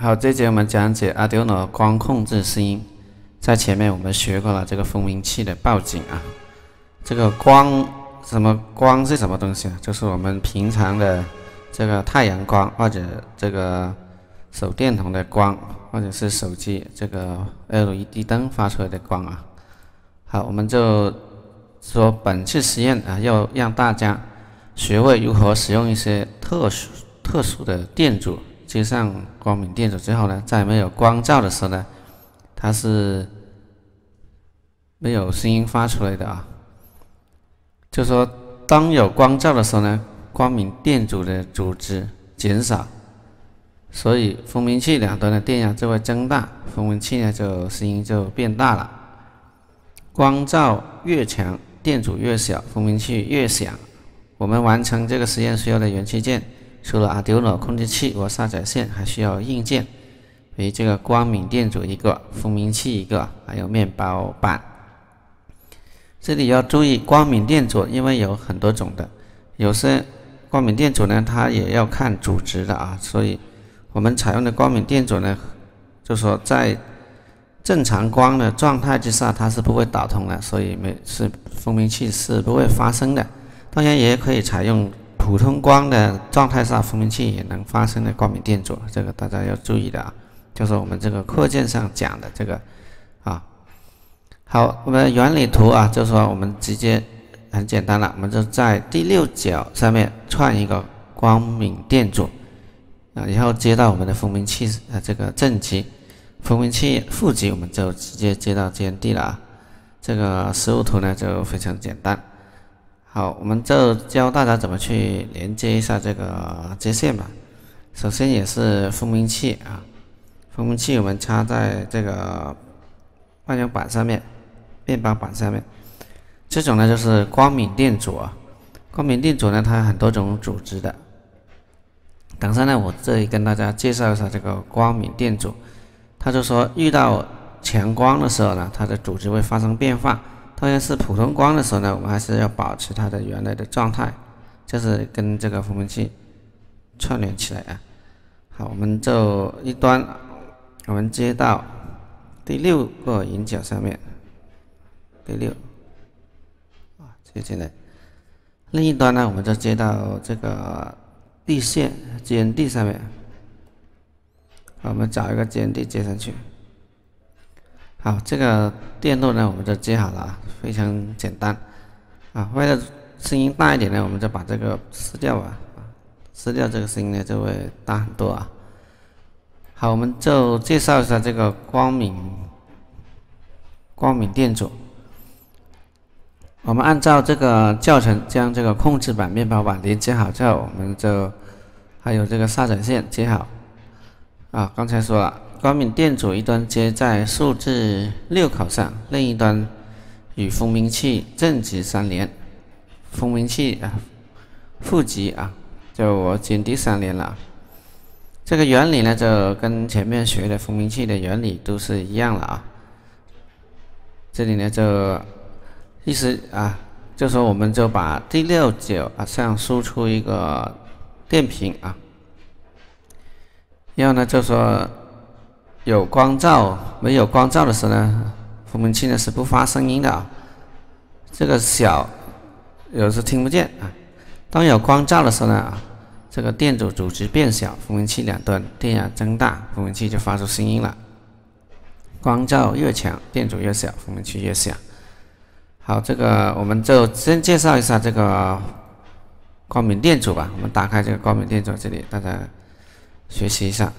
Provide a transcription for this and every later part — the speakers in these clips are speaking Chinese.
好，这节我们讲解 Arduino 光控制声音。在前面我们学过了这个蜂鸣器的报警啊，这个光是什么东西啊？就是我们平常的这个太阳光，或者这个手电筒的光，或者是手机这个 LED 灯发出来的光啊。好，我们就说本次实验啊，要让大家学会如何使用一些特殊的电阻，接上光敏电阻之后呢，在没有光照的时候呢，它是没有声音发出来的啊。就说当有光照的时候呢，光敏电阻的阻值减少，所以蜂鸣器两端的电压就会增大，蜂鸣器呢就声音就变大了。光照越强，电阻越小，蜂鸣器越响。我们完成这个实验需要的元器件，除了 Arduino 控制器和下载线，还需要硬件，比如这个光敏电阻一个，蜂鸣器一个，还有面包板。这里要注意，光敏电阻因为有很多种的，有些光敏电阻呢，它也要看阻值的啊，所以我们采用的光敏电阻呢，就说在正常光的状态之下，它是不会导通的，所以蜂鸣器是不会发声的。当然也可以采用普通光的状态下，蜂鸣器也能发生的光敏电阻，这个大家要注意的啊，就是我们这个课件上讲的这个啊。好，我们的原理图啊，就是说我们直接很简单了，我们就在第六角上面串一个光敏电阻啊，然后接到我们的蜂鸣器这个正极，蜂鸣器负极我们就直接接到 GND 了啊。这个实物图呢就非常简单。好，我们就教大家怎么去连接一下这个接线吧。首先也是蜂鸣器啊，蜂鸣器我们插在这个半圆板上面，面包板上面。这种呢就是光敏电阻啊，光敏电阻呢它有很多种阻值的。等下呢我这里跟大家介绍一下这个光敏电阻，它就说遇到强光的时候呢，它的阻值会发生变化。当然是普通光的时候呢，我们还是要保持它的原来的状态，就是跟这个蜂鸣器串联起来啊。好，我们就一端我们接到第六个引脚上面，第六啊接进来，另一端呢我们就接到这个地线 GND 上面，好，我们找一个 GND 接上去。好，这个电路呢我们就接好了啊，非常简单啊。为了声音大一点呢，我们就把这个撕掉吧，撕掉这个声音呢就会大很多啊。好，我们就介绍一下这个光敏电阻。我们按照这个教程将这个控制板、面包板连接好之后，我们就还有这个下载线接好啊。刚才说了，光敏电阻一端接在数字6口上，另一端与蜂鸣器正极相连，蜂鸣器负极啊就我GND相连了。这个原理呢就跟前面学的蜂鸣器的原理都是一样了啊。这里呢就意思啊，就说我们就把第六角上输出一个电平啊，然后呢就说有光照没有光照的时候呢，蜂鸣器呢是不发声音的啊。这个小有时听不见啊。当有光照的时候呢这个电阻阻值变小，蜂鸣器两端电压增大，蜂鸣器就发出声音了。光照越强，电阻越小，蜂鸣器越响。好，这个我们就先介绍一下这个光敏电阻吧。我们打开这个光敏电阻，这里大家学习一下。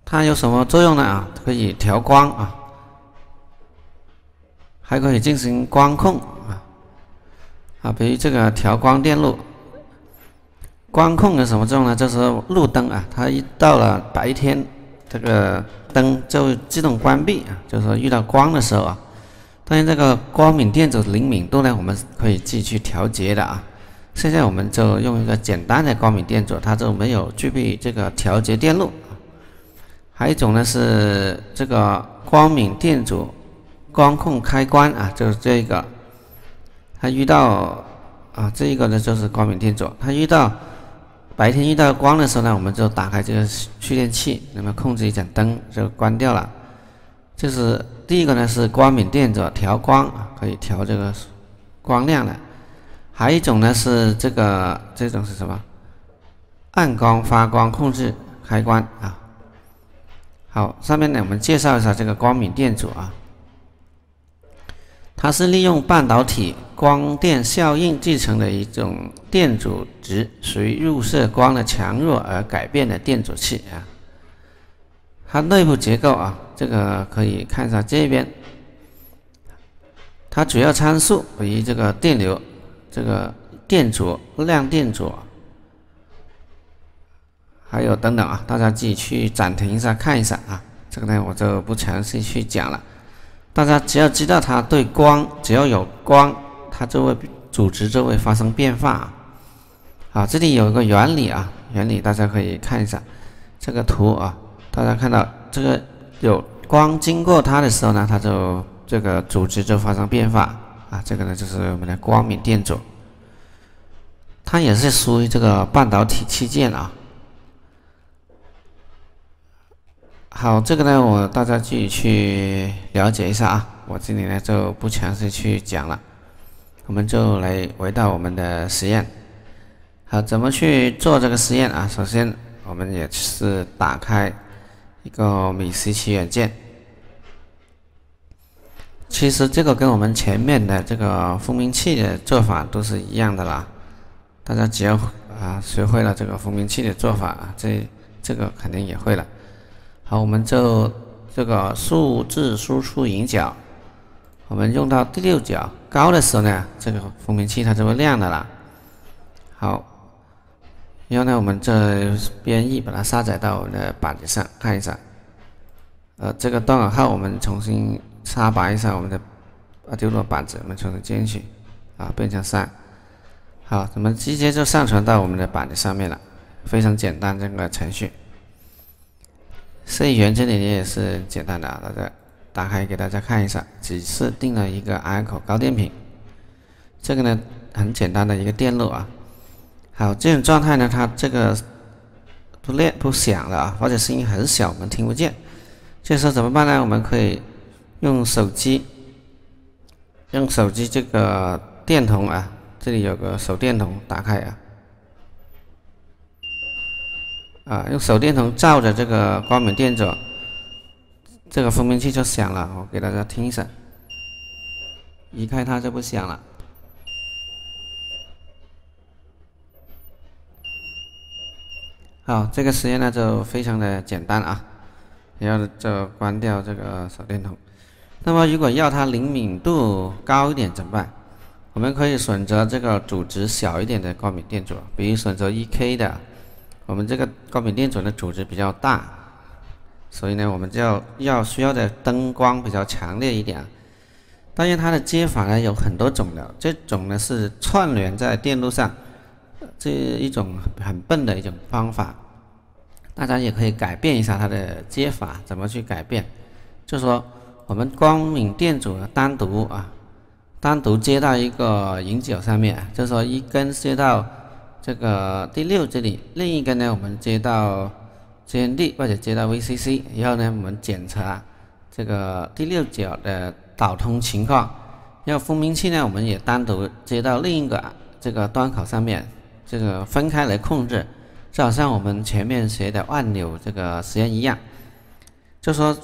它有什么作用呢啊？可以调光啊，还可以进行光控啊，比如这个调光电路。光控有什么作用呢？就是路灯啊，它一到了白天，这个灯就自动关闭啊，就是说遇到光的时候啊。当然这个光敏电阻灵敏度呢，我们可以自己去调节的啊。现在我们就用一个简单的光敏电阻，它就没有具备这个调节电路。还有一种呢是这个光敏电阻光控开关啊，就是这个，它遇到啊这个呢就是光敏电阻，它遇到白天遇到光的时候呢，我们就打开这个蓄电器，那么控制一盏灯就关掉了。这是第一个呢，是光敏电阻调光啊，可以调这个光亮的。还有一种呢是这种是什么？暗光发光控制开关啊。好，上面呢我们介绍一下这个光敏电阻啊，它是利用半导体光电效应制成的一种电阻值随入射光的强弱而改变的电阻器啊。它内部结构啊，这个可以看一下这边，它主要参数为这个电流、这个电阻、亮电阻，还有等等啊，大家自己去暂停一下看一下啊。这个呢我就不详细去讲了，大家只要知道它对光，只要有光，它就会阻值就会发生变化。好，这里有一个原理啊，原理大家可以看一下这个图啊。大家看到这个有光经过它的时候呢，它就这个阻值就发生变化啊。这个呢就是我们的光敏电阻，它也是属于这个半导体器件啊。好，这个呢大家自己去了解一下啊，我这里呢就不详细去讲了。我们就来回到我们的实验。好，怎么去做这个实验啊？首先我们也是打开一个米时奇软件，其实这个跟我们前面的这个蜂鸣器的做法都是一样的啦。大家只要学会了这个蜂鸣器的做法啊，这个肯定也会了。好，我们就这个数字输出引角，我们用到第6角高的时候呢，这个蜂鸣器它就会亮的啦。好。然后呢，我们这编译把它下载到我们的板子上看一下。这个断耳号我们重新插拔一下我们的Arduino板子，我们重新进去啊，变成3。好，我们直接就上传到我们的板子上面了，非常简单这个程序。设计源这里也是简单的啊，大家打开给大家看一下，只是定了一个 I 口高电平，这个呢很简单的一个电路啊。好，这种状态呢，它这个不响了啊，或者声音很小，我们听不见。这时候怎么办呢？我们可以用手机这个电筒啊，这里有个手电筒，打开用手电筒照着这个光敏电阻，这个蜂鸣器就响了。我给大家听一下，移开它就不响了。好，这个实验呢就非常的简单啊，然后就关掉这个手电筒。那么如果要它灵敏度高一点怎么办？我们可以选择这个阻值小一点的光敏电阻，比如选择 1K 的。我们这个光敏电阻的阻值比较大，所以呢我们就需要的灯光比较强烈一点。当然它的接法呢有很多种的，这种呢是串联在电路上。这一种很笨的一种方法，大家也可以改变一下它的接法。怎么去改变？就是说，我们光敏电阻单独接到一个引脚上面，就是说一根接到这个第6这里，另一根呢我们接到 GND 或者接到 VCC， 然后呢我们检查这个第6角的导通情况。然后蜂鸣器呢我们也单独接到另一个这个端口上面。这个分开来控制，就好像我们前面学的按钮这个实验一样，就说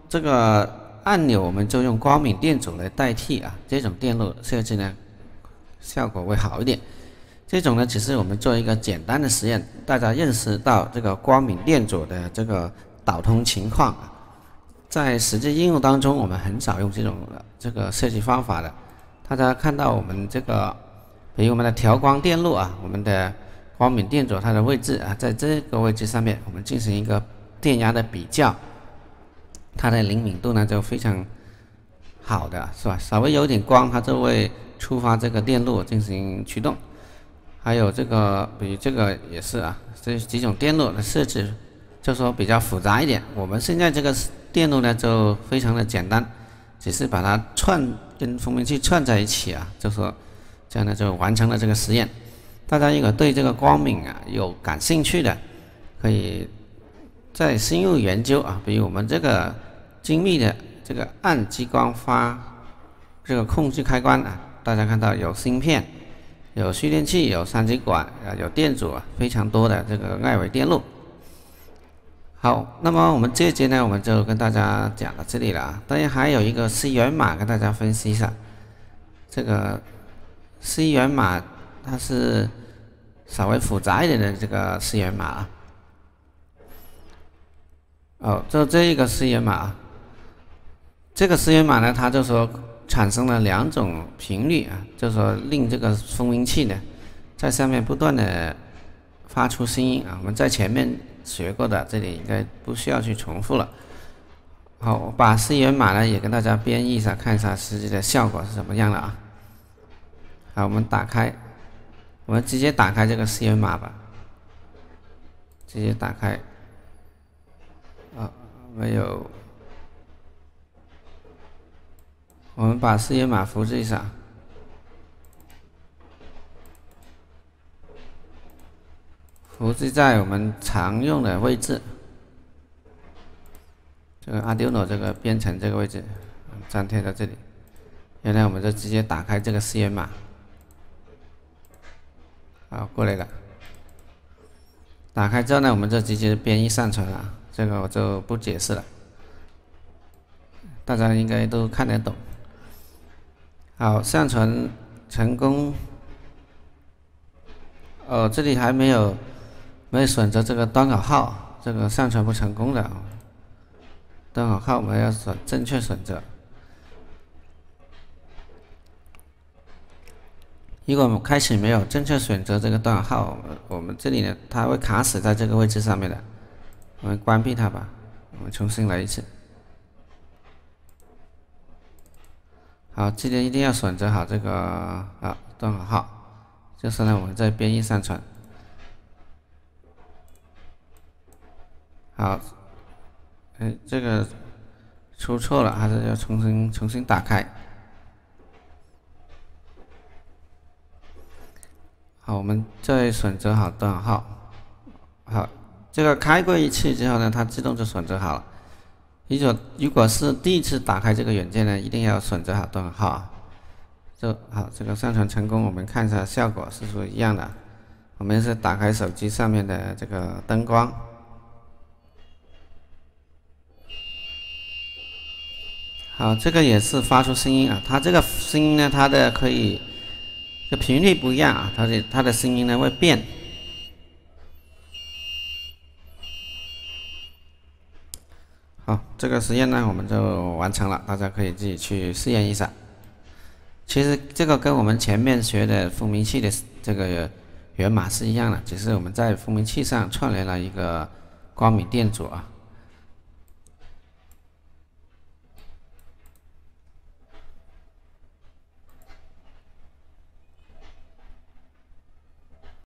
这个按钮我们就用光敏电阻来代替啊，这种电路设计呢效果会好一点。这种呢只是我们做一个简单的实验，大家认识到这个光敏电阻的这个导通情况啊，在实际应用当中我们很少用这个设计方法的。大家看到我们这个。比如我们的调光电路啊，我们的光敏电阻它的位置啊，在这个位置上面，我们进行一个电压的比较，它的灵敏度呢就非常好的，是吧？稍微有点光，它就会触发这个电路进行驱动。还有这个，比如这个也是啊，这几种电路的设置，就说比较复杂一点。我们现在这个电路呢就非常的简单，只是把它跟蜂鸣器串在一起啊，就说。这样呢就完成了这个实验。大家如果对这个光敏啊有感兴趣的，可以再深入研究啊。比如我们这个精密的这个暗激光发这个控制开关啊，大家看到有芯片、有蓄电器、有三极管有电阻啊，非常多的这个外围电路。好，那么我们这一节呢，我们就跟大家讲到这里了啊。当然还有一个 C 源码跟大家分析一下，这个 C 源码它是稍微复杂一点的这个 C 源码啊。就这一个 C 源码，这个 C 源码呢，它就说产生了2种频率啊，就说令这个蜂鸣器呢在上面不断的发出声音啊。我们在前面学过的，这里应该不需要去重复了。好，我把 C 源码呢也跟大家编译一下，看一下实际的效果是怎么样的啊。好，我们打开，我们直接打开这个 C 源码吧，直接打开。没有，我们把C源码复制一下。复制在我们常用的位置，这个 Arduino 这个编程这个位置，粘贴在这里。原来我们就直接打开这个 C 源码，好，过来了。打开之后呢，我们就直接编译上传了，这个我就不解释了，大家应该都看得懂。好，上传成功。这里还没有选择这个端口号，这个上传不成功的。端口号我们要正确选择。如果我们开始没有正确选择这个端口号，我们这里呢，它会卡死在这个位置上面的。我们关闭它吧，我们重新来一次。好，记得一定要选择好这个端口号。就是呢，我们再编译上传。好，这个出错了，还是要重新打开。好，我们再选择好端口号。好，这个开过一次之后呢，它自动就选择好了。如果是第一次打开这个软件呢，一定要选择好端口号。好，这个上传成功，我们看一下效果是不是一样的。我们是打开手机上面的这个灯光。好，这个也是发出声音啊，它这个声音呢，它的这频率不一样啊，它的声音呢会变。好，这个实验呢我们就完成了，大家可以自己去试验一下。其实这个跟我们前面学的蜂鸣器的这个源码是一样的，只是我们在蜂鸣器上串联了一个光敏电阻啊。